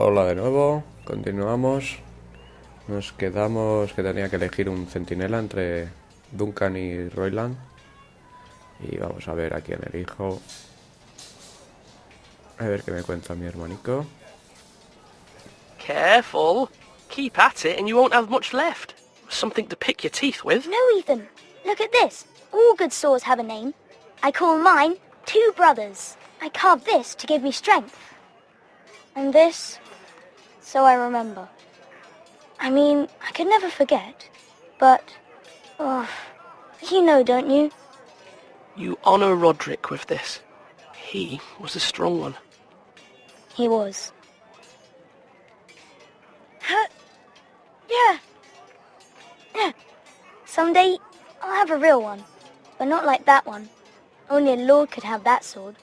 Hola de nuevo, continuamos. Nos quedamos que tenía que elegir un centinela entre Duncan y Royland. Y vamos a ver a quién elijo. A ver qué me cuenta mi hermanico. Careful. Keep at it and you won't have much left. Something to pick your teeth with. No, Ethan. Look at this. All good swords have a name. I call mine Two Brothers. I carved this to give me strength. And this, so I remember. I mean, I could never forget. But, oh, you know, don't you? You honour Roderick with this. He was a strong one. He was. Yeah. Someday, I'll have a real one. But not like that one. Only a lord could have that sword.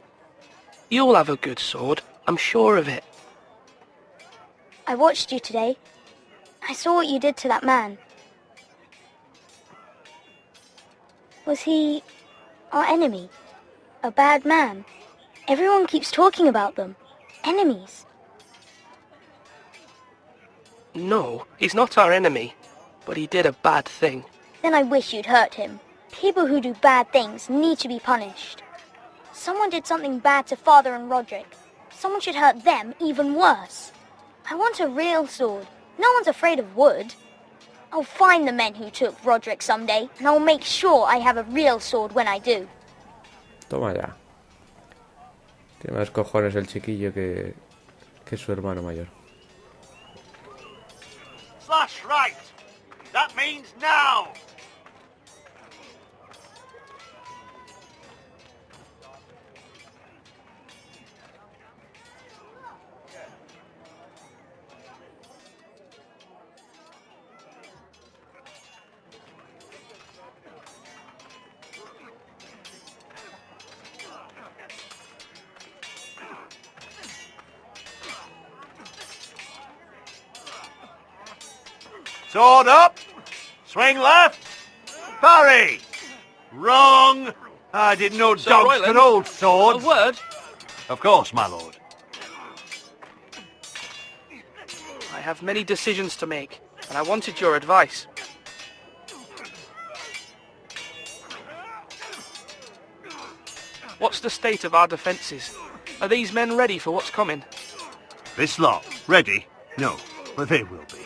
You'll have a good sword. I'm sure of it. I watched you today. I saw what you did to that man. Was he our enemy? A bad man? Everyone keeps talking about them. Enemies. No, he's not our enemy. But he did a bad thing. Then I wish you'd hurt him. People who do bad things need to be punished. Someone did something bad to Father and Roderick. Someone should hurt them even worse. I want a real sword. No one's afraid of wood. I'll find the men who took Roderick someday, and I'll make sure I have a real sword when I do. Toma ya. Tiene más cojones el chiquillo que su hermano mayor. Slash right. That means now. Sword up. Swing left. Parry. Wrong. I didn't know Sir dogs Royland, could hold swords. A word? Of course, my lord. I have many decisions to make, and I wanted your advice. What's the state of our defences? Are these men ready for what's coming? This lot, ready? No, but they will be.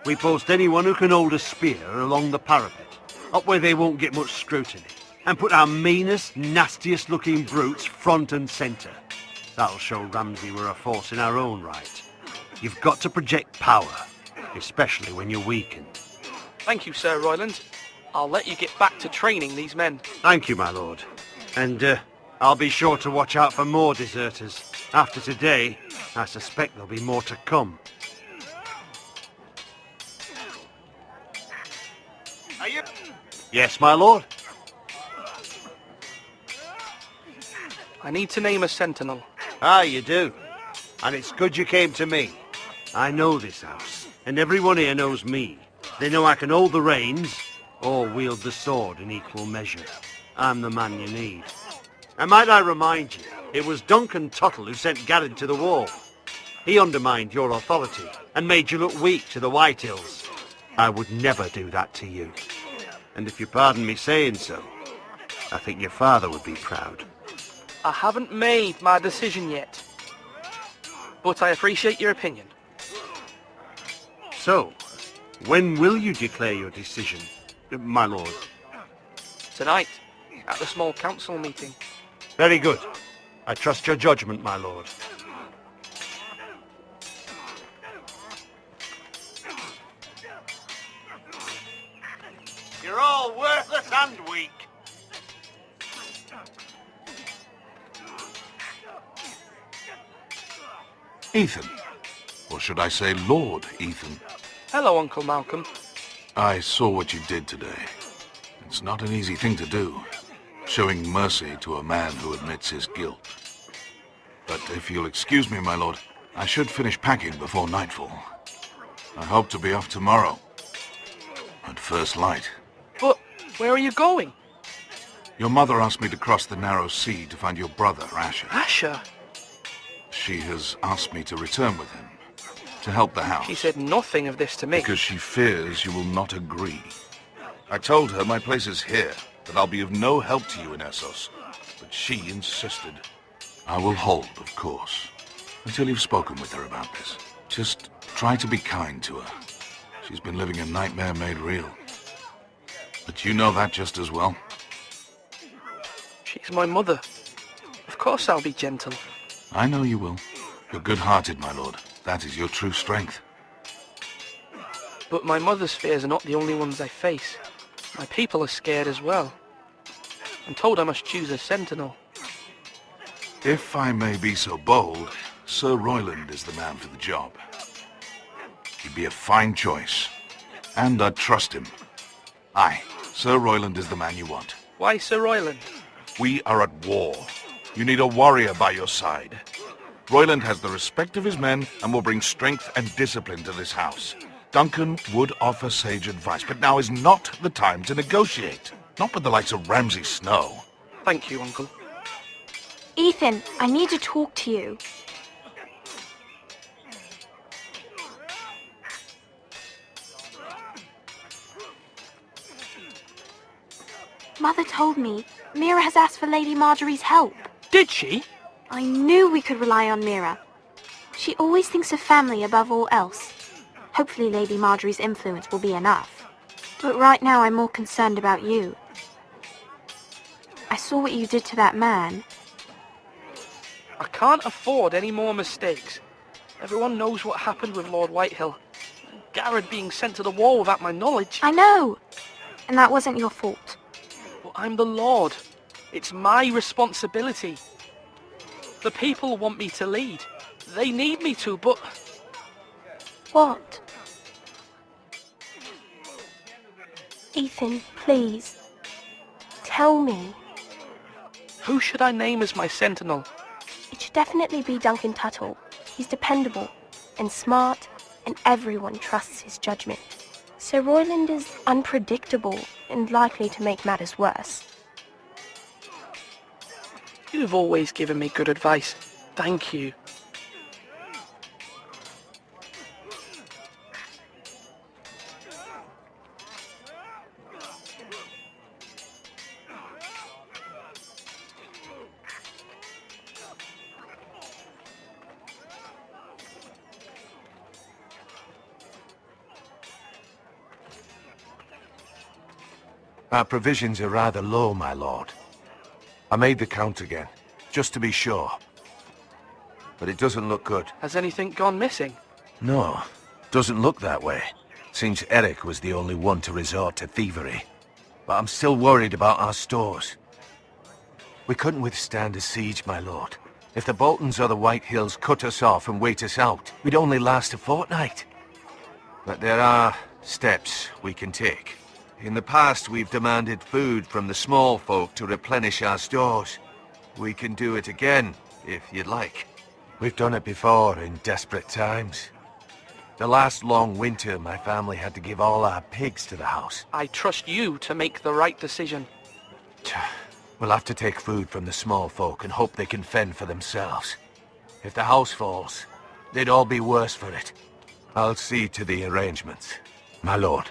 We post anyone who can hold a spear along the parapet, up where they won't get much scrutiny, and put our meanest, nastiest looking brutes front and centre. That'll show Ramsay we're a force in our own right. You've got to project power, especially when you're weakened. Thank you, Sir Royland. I'll let you get back to training these men. Thank you, my lord. And I'll be sure to watch out for more deserters. After today, I suspect there'll be more to come. Are you? Yes, my lord. I need to name a sentinel. Ah, you do. And it's good you came to me. I know this house, and everyone here knows me. They know I can hold the reins, or wield the sword in equal measure. I'm the man you need. And might I remind you, it was Duncan Tuttle who sent Garrett to the wall. He undermined your authority, and made you look weak to the Whitehills. I would never do that to you. And if you pardon me saying so, I think your father would be proud. I haven't made my decision yet, but I appreciate your opinion. So, when will you declare your decision, my lord? Tonight, at the small council meeting. Very good. I trust your judgment, my lord. You're all worthless and weak. Ethan. Or should I say Lord Ethan? Hello, Uncle Malcolm. I saw what you did today. It's not an easy thing to do, showing mercy to a man who admits his guilt. But if you'll excuse me, my lord, I should finish packing before nightfall. I hope to be off tomorrow, at first light. But where are you going? Your mother asked me to cross the narrow sea to find your brother, Asher. Asher? She has asked me to return with him, to help the house. She said nothing of this to me. Because she fears you will not agree. I told her my place is here, that I'll be of no help to you in Essos. But she insisted. I will hold, of course, until you've spoken with her about this. Just try to be kind to her. She's been living a nightmare made real. But you know that just as well. She's my mother. Of course I'll be gentle. I know you will. You're good-hearted, my lord. That is your true strength. But my mother's fears are not the only ones I face. My people are scared as well. I'm told I must choose a sentinel. If I may be so bold, Sir Royland is the man for the job. He'd be a fine choice. And I'd trust him. Aye, Sir Royland is the man you want. Why Sir Royland? We are at war. You need a warrior by your side. Royland has the respect of his men and will bring strength and discipline to this house. Duncan would offer sage advice, but now is not the time to negotiate. Not with the likes of Ramsay Snow. Thank you, Uncle. Ethan, I need to talk to you. Mother told me Mira has asked for Lady Marjorie's help. Did she? I knew we could rely on Mira. She always thinks of family above all else. Hopefully Lady Marjorie's influence will be enough. But right now I'm more concerned about you. I saw what you did to that man. I can't afford any more mistakes. Everyone knows what happened with Lord Whitehill. Garrett being sent to the wall without my knowledge. I know! And that wasn't your fault. But I'm the Lord. It's my responsibility. The people want me to lead. They need me to, but... What? Ethan, please. Tell me. Who should I name as my sentinel? It should definitely be Duncan Tuttle. He's dependable and smart, and everyone trusts his judgment. Sir Royland is unpredictable and likely to make matters worse. You've always given me good advice. Thank you. Our provisions are rather low, my lord. I made the count again, just to be sure. But it doesn't look good. Has anything gone missing? No, doesn't look that way. Seems Eric was the only one to resort to thievery. But I'm still worried about our stores. We couldn't withstand a siege, my lord. If the Boltons or the White Hills cut us off and wait us out, we'd only last a fortnight. But there are steps we can take. In the past, we've demanded food from the small folk to replenish our stores. We can do it again, if you'd like. We've done it before in desperate times. The last long winter, my family had to give all our pigs to the house. I trust you to make the right decision. We'll have to take food from the small folk and hope they can fend for themselves. If the house falls, they'd all be worse for it. I'll see to the arrangements, my lord.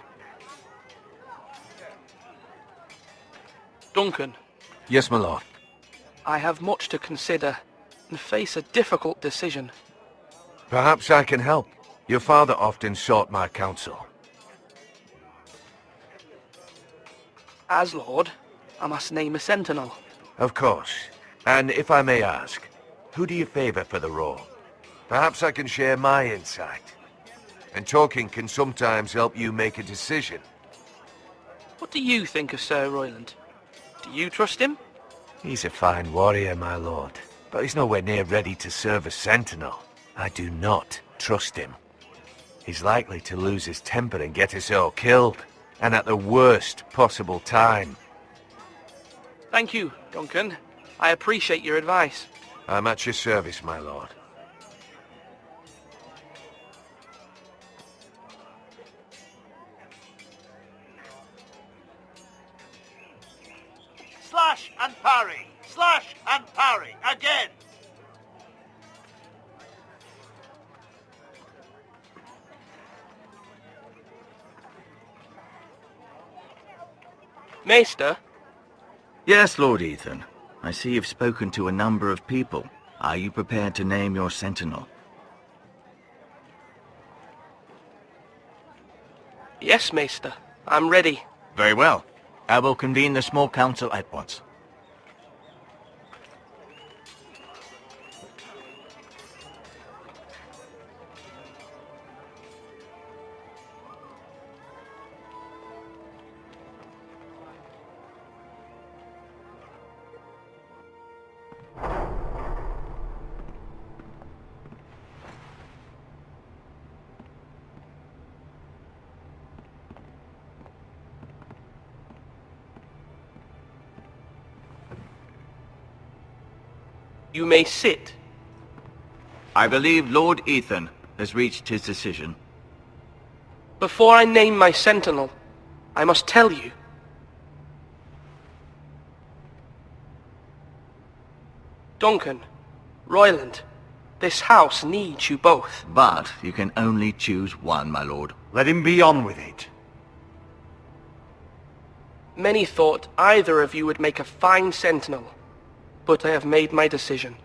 Duncan, Yes, my lord. I have much to consider and face a difficult decision. Perhaps I can help. Your father often sought my counsel. As Lord, I must name a sentinel. Of course. And if I may ask, who do you favor for the role? Perhaps I can share my insight. And talking can sometimes help you make a decision. What do you think of Sir Royland? Do you trust him? He's a fine warrior, my lord. But he's nowhere near ready to serve as sentinel. I do not trust him. He's likely to lose his temper and get us all killed. And at the worst possible time. Thank you, Duncan. I appreciate your advice. I'm at your service, my lord. Slash and parry! Slash and parry! Again! Maester? Yes, Lord Ethan. I see you've spoken to a number of people. Are you prepared to name your sentinel? Yes, Maester. I'm ready. Very well. I will convene the small council at once. You may sit. I believe Lord Ethan has reached his decision. Before I name my sentinel, I must tell you. Duncan, Royland, this house needs you both. But you can only choose one, my lord. Let him be on with it. Many thought either of you would make a fine sentinel, but I have made my decision.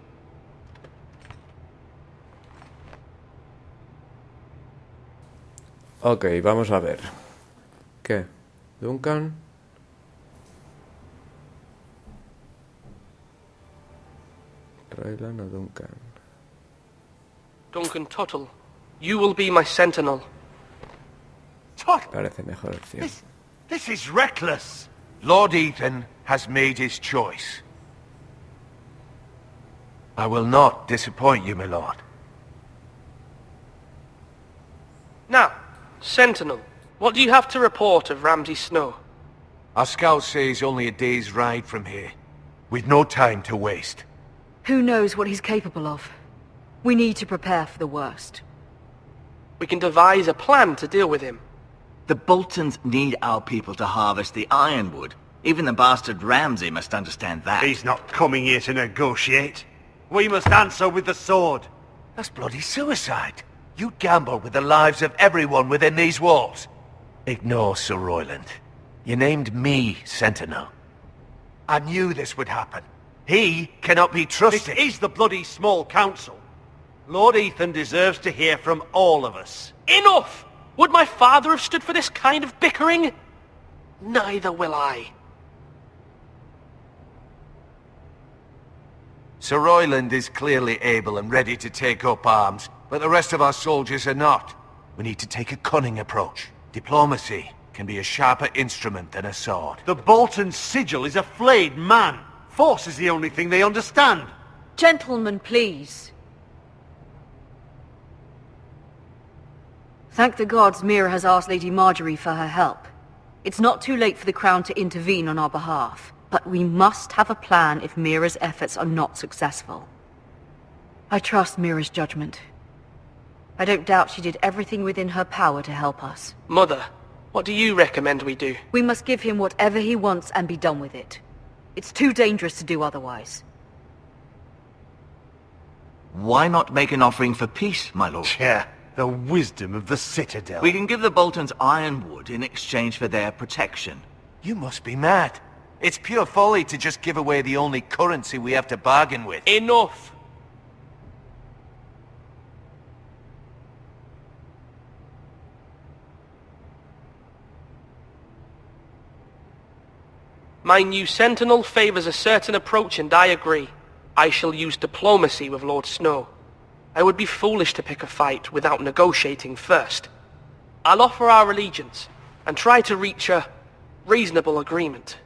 Ok, vamos a ver. ¿Qué? ¿Duncan? ¿Royland o Duncan? Duncan Tuttle, you will be my sentinel. Parece mejor opción. This is reckless. Lord Ethan has made his choice. I will not disappoint you, my lord. Now, sentinel, what do you have to report of Ramsay Snow? Our scouts say he's only a day's ride from here, with no time to waste. Who knows what he's capable of? We need to prepare for the worst. We can devise a plan to deal with him. The Boltons need our people to harvest the ironwood. Even the bastard Ramsay must understand that. He's not coming here to negotiate. We must answer with the sword. That's bloody suicide. You gamble with the lives of everyone within these walls. Ignore Sir Royland. You named me Sentinel. I knew this would happen. He cannot be trusted. This is the bloody small council. Lord Ethan deserves to hear from all of us. Enough! Would my father have stood for this kind of bickering? Neither will I. Sir Royland is clearly able and ready to take up arms, but the rest of our soldiers are not. We need to take a cunning approach. Diplomacy can be a sharper instrument than a sword. The Bolton sigil is a flayed man. Force is the only thing they understand. Gentlemen, please. Thank the gods Mira has asked Lady Marjorie for her help. It's not too late for the Crown to intervene on our behalf, but we must have a plan if Mira's efforts are not successful. I trust Mira's judgment. I don't doubt she did everything within her power to help us. Mother, what do you recommend we do? We must give him whatever he wants and be done with it. It's too dangerous to do otherwise. Why not make an offering for peace, my lord? Yeah, the wisdom of the Citadel. We can give the Boltons ironwood in exchange for their protection. You must be mad. It's pure folly to just give away the only currency we have to bargain with. Enough! My new sentinel favors a certain approach, and I agree. I shall use diplomacy with Lord Snow. I would be foolish to pick a fight without negotiating first. I'll offer our allegiance, and try to reach a reasonable agreement.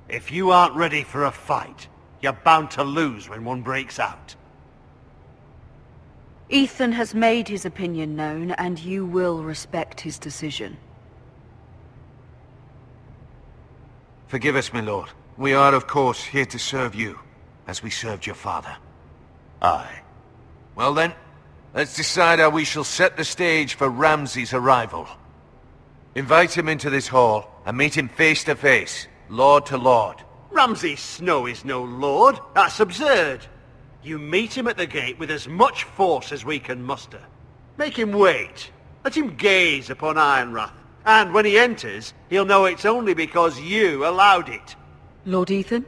If you aren't ready for a fight, you're bound to lose when one breaks out. Ethan has made his opinion known, and you will respect his decision. Forgive us, my lord. We are, of course, here to serve you, as we served your father. Aye. Well then, let's decide how we shall set the stage for Ramsay's arrival. Invite him into this hall, and meet him face to face, lord to lord. Ramsay Snow is no lord. That's absurd. You meet him at the gate with as much force as we can muster. Make him wait. Let him gaze upon Ironrath, And when he enters, he'll know it's only because you allowed it. Lord Ethan?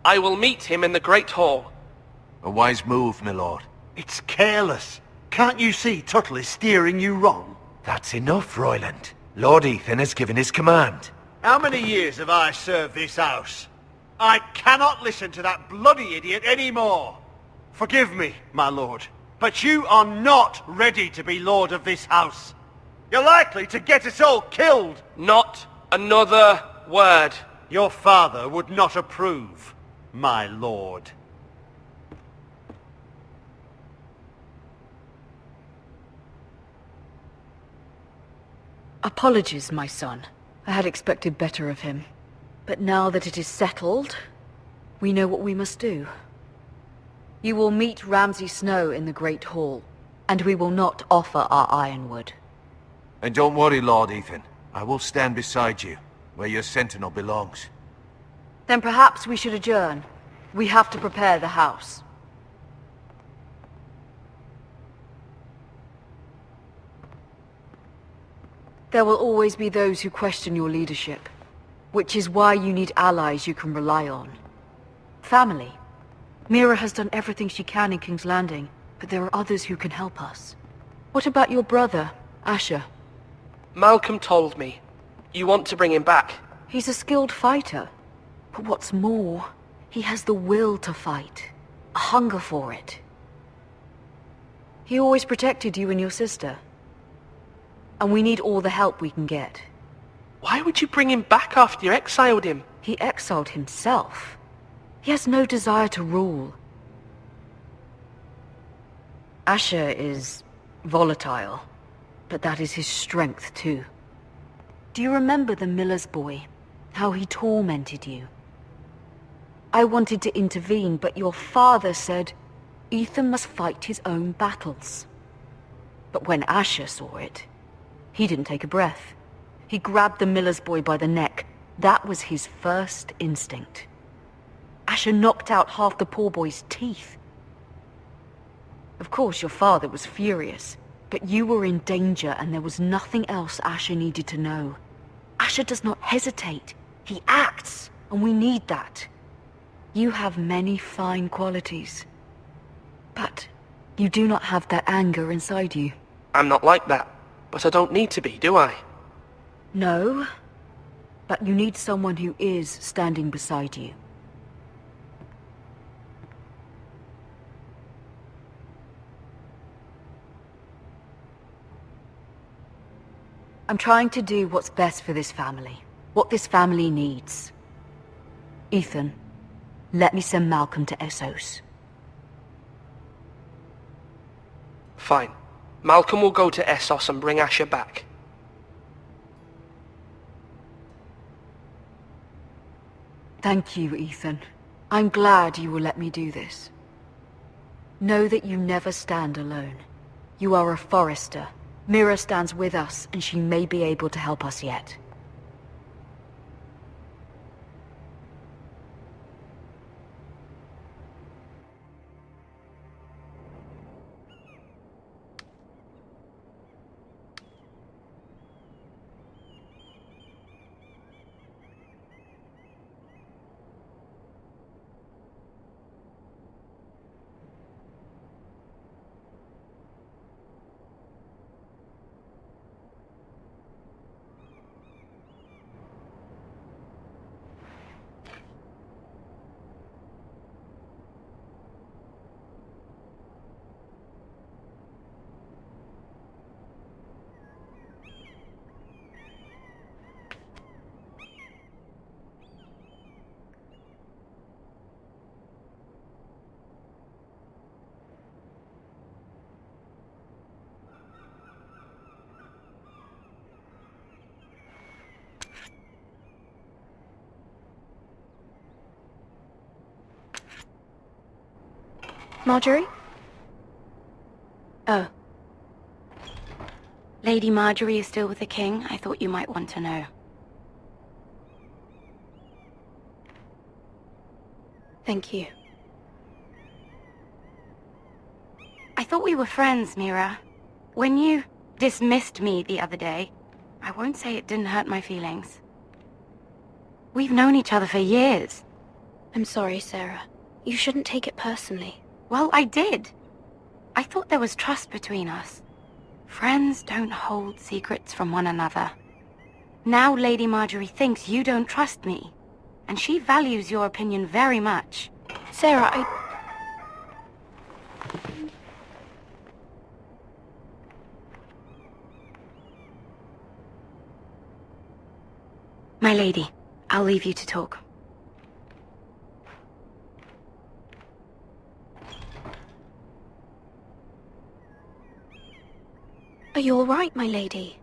I will meet him in the Great Hall. A wise move, my lord. It's careless. Can't you see Tuttle is steering you wrong? That's enough, Royland. Lord Ethan has given his command. How many years have I served this house? I cannot listen to that bloody idiot anymore. Forgive me, my lord, but you are not ready to be lord of this house. You're likely to get us all killed. Not another word. Your father would not approve, my lord. Apologies, my son. I had expected better of him. But now that it is settled, we know what we must do. You will meet Ramsay Snow in the Great Hall, and we will not offer our ironwood. And don't worry, Lord Ethan. I will stand beside you, where your sentinel belongs. Then perhaps we should adjourn. We have to prepare the house. There will always be those who question your leadership, which is why you need allies you can rely on. Family. Mira has done everything she can in King's Landing, but there are others who can help us. What about your brother, Asher? Malcolm told me. You want to bring him back? He's a skilled fighter. But what's more, he has the will to fight. A hunger for it. He always protected you and your sister. And we need all the help we can get. Why would you bring him back after you exiled him? He exiled himself. He has no desire to rule. Asher is volatile, but that is his strength too. Do you remember the miller's boy? How he tormented you? I wanted to intervene, but your father said Ethan must fight his own battles. But when Asher saw it, he didn't take a breath. He grabbed the miller's boy by the neck. That was his first instinct. Asher knocked out half the poor boy's teeth. Of course, your father was furious, but you were in danger and there was nothing else Asher needed to know. Asher does not hesitate. He acts, and we need that. You have many fine qualities, but you do not have that anger inside you. I'm not like that, but I don't need to be, do I? No, but you need someone who is standing beside you. I'm trying to do what's best for this family, what this family needs. Ethan, let me send Malcolm to Essos. Fine. Malcolm will go to Essos and bring Asher back. Thank you, Ethan. I'm glad you will let me do this. Know that you never stand alone. You are a Forester. Mira stands with us, and she may be able to help us yet. Marjorie? Oh. Lady Marjorie is still with the king. I thought you might want to know. Thank you. I thought we were friends, Mira. When you dismissed me the other day, I won't say it didn't hurt my feelings. We've known each other for years. I'm sorry, Sarah. You shouldn't take it personally. Well, I did. I thought there was trust between us. Friends don't hold secrets from one another. Now Lady Marjorie thinks you don't trust me, and she values your opinion very much. Sarah, My lady, I'll leave you to talk. Are you all right, my lady?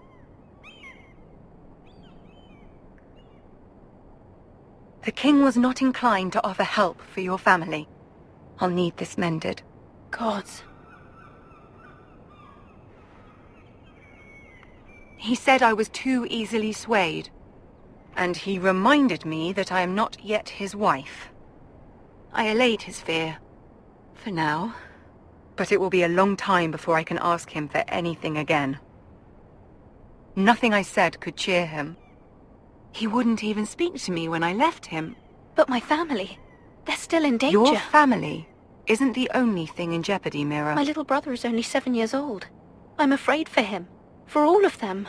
The king was not inclined to offer help for your family. I'll need this mended. Gods. He said I was too easily swayed. And he reminded me that I am not yet his wife. I allayed his fear. For now. But it will be a long time before I can ask him for anything again. Nothing I said could cheer him. He wouldn't even speak to me when I left him. But my family, they're still in danger. Your family isn't the only thing in jeopardy, Mira. My little brother is only 7 years old. I'm afraid for him. For all of them.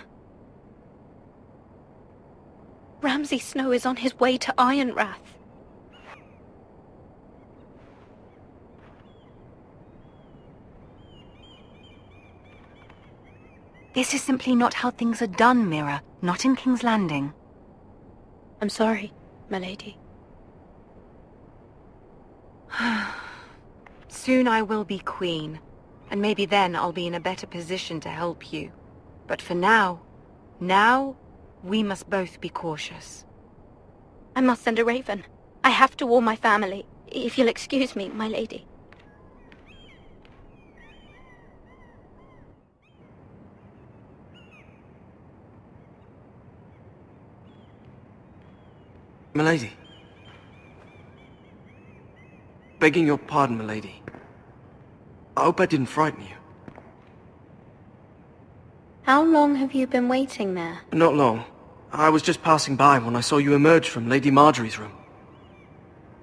Ramsay Snow is on his way to Ironrath. This is simply not how things are done, Mira. Not in King's Landing. I'm sorry, my lady. Soon I will be queen, and maybe then I'll be in a better position to help you. But for now, we must both be cautious. I must send a raven. I have to warn my family. If you'll excuse me, my lady. Milady. Begging your pardon, milady. I hope I didn't frighten you. How long have you been waiting there? Not long. I was just passing by when I saw you emerge from Lady Marjorie's room.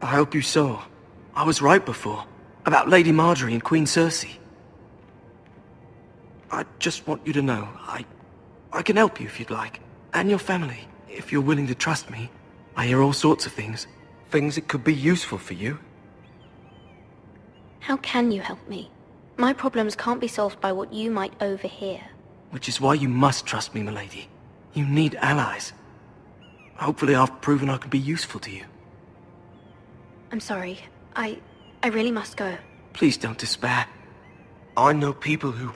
I hope you saw. I was right before. About Lady Marjorie and Queen Cersei. I just want you to know, I can help you if you'd like. And your family, if you're willing to trust me. I hear all sorts of things. Things that could be useful for you. How can you help me? My problems can't be solved by what you might overhear. Which is why you must trust me, milady. You need allies. Hopefully I've proven I can be useful to you. I'm sorry. I really must go. Please don't despair. I know people who...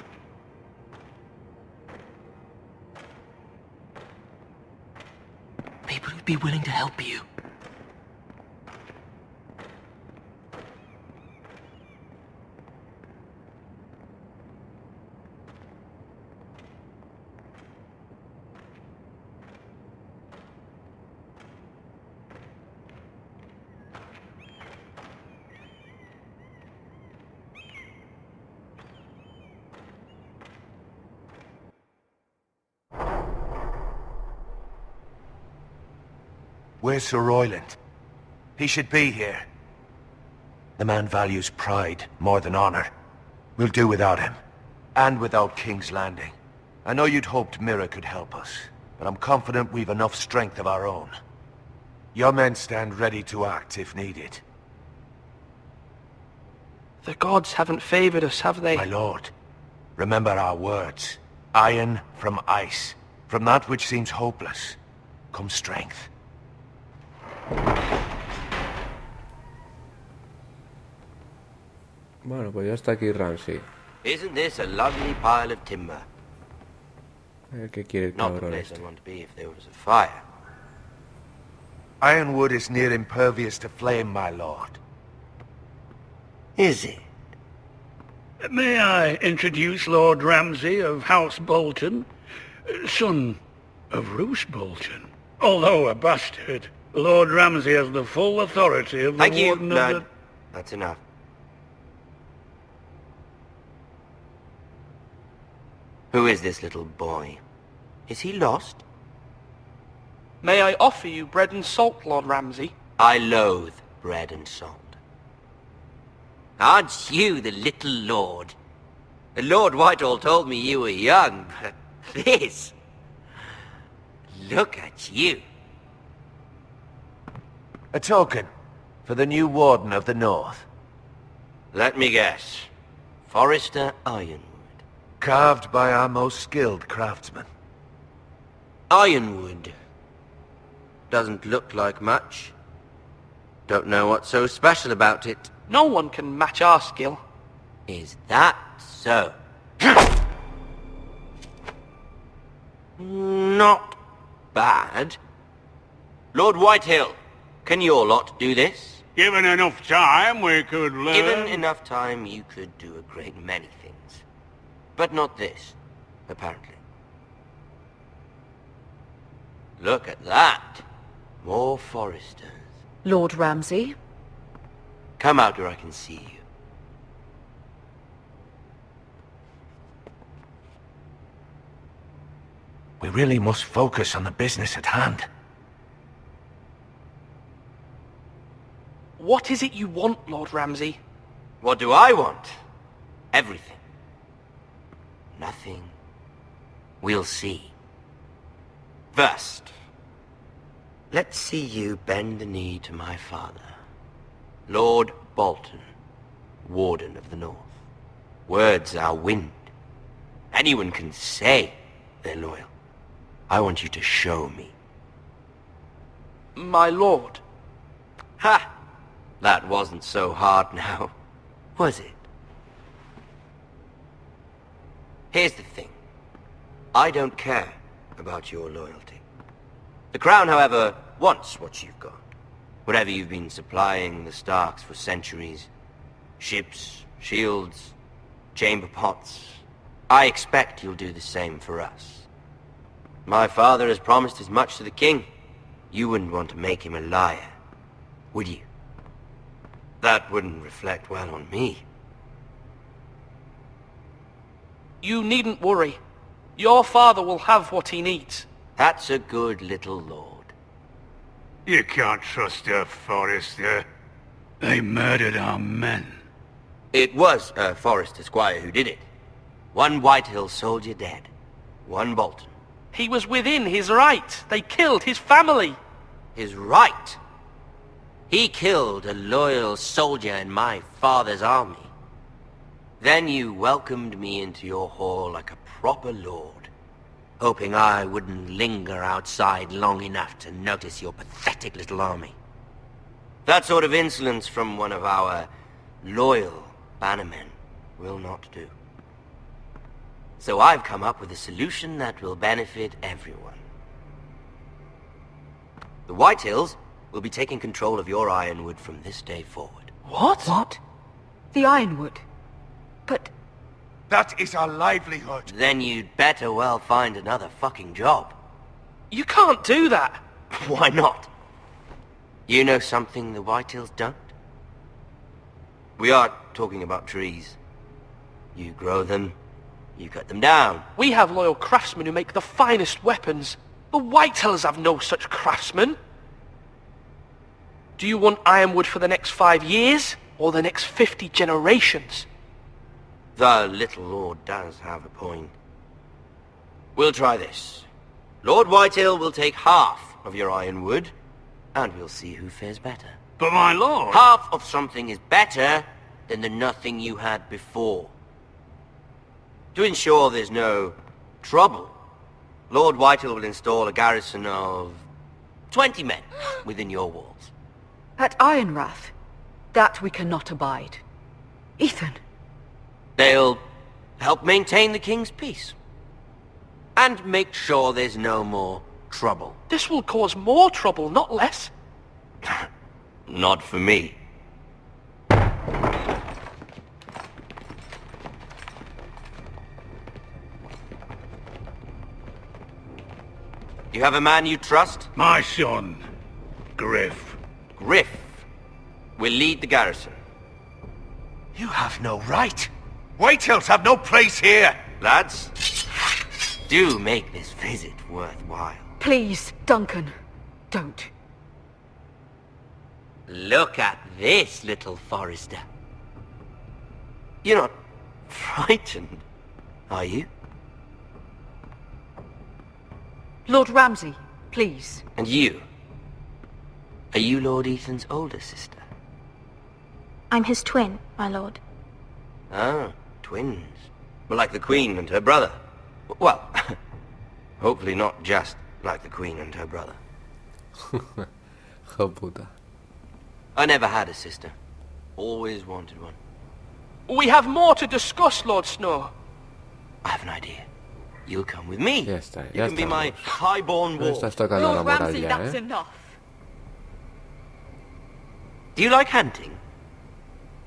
People who'd be willing to help you. Where's Sir Royland? He should be here. The man values pride more than honor. We'll do without him. And without King's Landing. I know you'd hoped Mira could help us, but I'm confident we've enough strength of our own. Your men stand ready to act if needed. The gods haven't favored us, have they? My lord, remember our words. Iron from ice. From that which seems hopeless, comes strength. Bueno, pues ya está aquí Ramsay. Isn't this a lovely pile of timber? A ver qué quiere el Not the cabrón place este. I'd want to be if there was a fire. Ironwood is near impervious to flame, my lord. Is it? May I introduce Lord Ramsay of House Bolton, son of Roose Bolton. Although a bastard, Lord Ramsay has the full authority of the Thank you, Warden of lad. the... That's enough. Who is this little boy? Is he lost? May I offer you bread and salt, Lord Ramsay? I loathe bread and salt. Aren't you the little lord? Lord Whitehall told me you were young, but this... Look at you. A token for the new Warden of the North. Let me guess. Forrester Ironwood. Carved by our most skilled craftsmen. Ironwood. Doesn't look like much. Don't know what's so special about it. No one can match our skill. Is that so? Not bad. Lord Whitehill, can your lot do this? Given enough time, we could learn... Given enough time, you could do a great many things. But not this, apparently. Look at that. More Forresters. Lord Ramsay? Come out where I can see you. We really must focus on the business at hand. What is it you want, Lord Ramsay? What do I want? Everything. Nothing. We'll see. First, let's see you bend the knee to my father, Lord Bolton, Warden of the North. Words are wind. Anyone can say they're loyal. I want you to show me. My lord. Ha! That wasn't so hard now, was it? Here's the thing. I don't care about your loyalty. The Crown, however, wants what you've got. Whatever you've been supplying the Starks for centuries. Ships, shields, chamber pots. I expect you'll do the same for us. My father has promised as much to the king. You wouldn't want to make him a liar, would you? That wouldn't reflect well on me. You needn't worry. Your father will have what he needs. That's a good little lord. You can't trust a Forrester. They murdered our men. It was a Forrester squire who did it. One Whitehill soldier dead. One Bolton. He was within his right. They killed his family. His right? He killed a loyal soldier in my father's army. Then you welcomed me into your hall like a proper lord, hoping I wouldn't linger outside long enough to notice your pathetic little army. That sort of insolence from one of our loyal bannermen will not do. So I've come up with a solution that will benefit everyone. The Whitehills will be taking control of your Ironwood from this day forward. What? What? The Ironwood? But... That is our livelihood. Then you'd better well find another fucking job. You can't do that. Why not? You know something the Whitehills don't? We are talking about trees. You grow them, you cut them down. We have loyal craftsmen who make the finest weapons. The Whitehills have no such craftsmen. Do you want Ironwood for the next 5 years, or the next 50 generations? The little lord does have a point. We'll try this. Lord Whitehill will take half of your Ironwood, and we'll see who fares better. But my lord... Half of something is better than the nothing you had before. To ensure there's no trouble, Lord Whitehill will install a garrison of 20 men within your walls. At Ironrath? That we cannot abide. Ethan. They'll help maintain the king's peace. And make sure there's no more trouble. This will cause more trouble, not less. Not for me. You have a man you trust? My son, Griff. Griff will lead the garrison. You have no right. Whitehills have no place here. Lads, Do make this visit worthwhile. Please, Duncan, don't. Look at this, little Forrester. You're not frightened, are you? Lord Ramsay, please. And you? Are you Lord Ethan's older sister? I'm his twin, my lord. Ah, twins. Well, like the Queen and her brother. Well, hopefully not just like the Queen and her brother. Hijo puta. I never had a sister. Always wanted one. We have more to discuss, Lord Snow. I have an idea. You'll come with me. Ya está, You ya can be my estamos. highborn No ward. estás tocando la Lord moral Ramsay, ya, that's ¿eh? enough. Do you like hunting?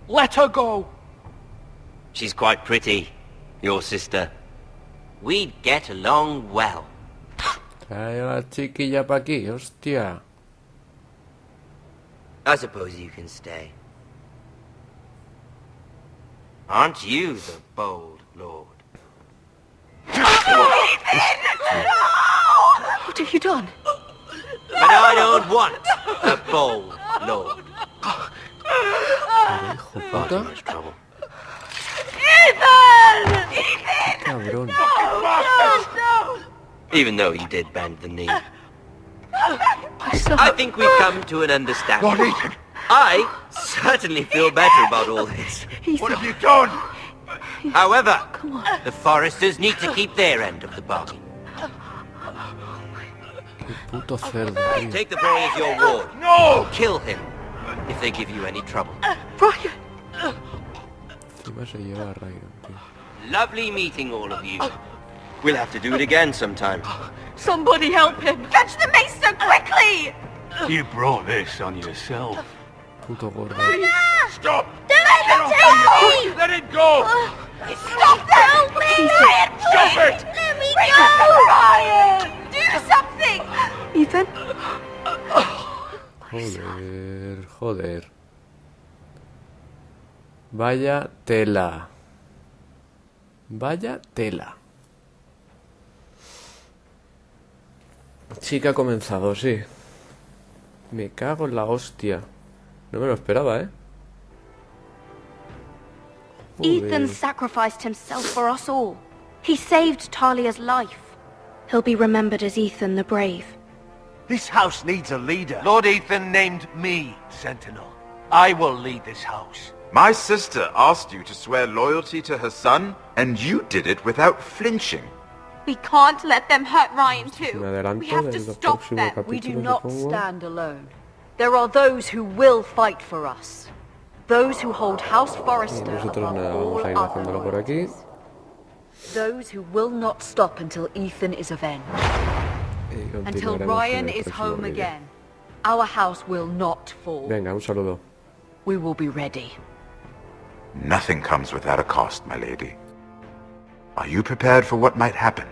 Let her go. She's quite pretty, your sister. We'd get along well. Trae a la chiquilla pa' aquí, hostia. I suppose you can stay. Aren't you the bold lord? What have you done? But I don't want a bold lord. Hijo Far too puta. much trouble. Cabrón. Even though you did bend the knee. My son. I think we've come to an understanding. Lord Ethan, I certainly feel better about all this. what have you done? However, the Foresters need to keep their end of the bargain. Qué puto cerdo, tío. Take the boy as your ward. No! Kill him if they give you any trouble. Brian! Encima se lleva a Ryan, tío. Lovely meeting all of you. We'll have to do it again sometime. Somebody help him! Fetch the maester quickly! You brought this on yourself. Puto gordo. Stop! Don't let him take me! Let it go! Stop that! Help me! Ryan, Stop please! it! Let me Bring go! us to Ryan! Do something! Ethan? Joder, joder. Vaya tela. Vaya tela. Sí que ha comenzado, sí. Me cago en la hostia. No me lo esperaba, ¿eh? Joder. Ethan sacrificed himself for us all. He saved Talia's life. He'll be remembered as Ethan the Brave. This house needs a leader. Lord Ethan named me Sentinel. I will lead this house. My sister asked you to swear loyalty to her son, and you did it without flinching. We can't let them hurt Ryan Un too. adelanto We have to del stop próximo them. capítulo, We do not supongo. stand alone. There are those who will fight for us. Those who hold House Y Forrester nosotros above nada, all vamos a ir other haciéndolo por aquí. royalties. Those who will not stop until Ethan is avenged. Y Until continuaremos en Ryan el is próximo home vídeo. again. Our house will not fall. Venga, un saludo. We will be ready. Nothing comes without a cost, my lady. Are you prepared for what might happen?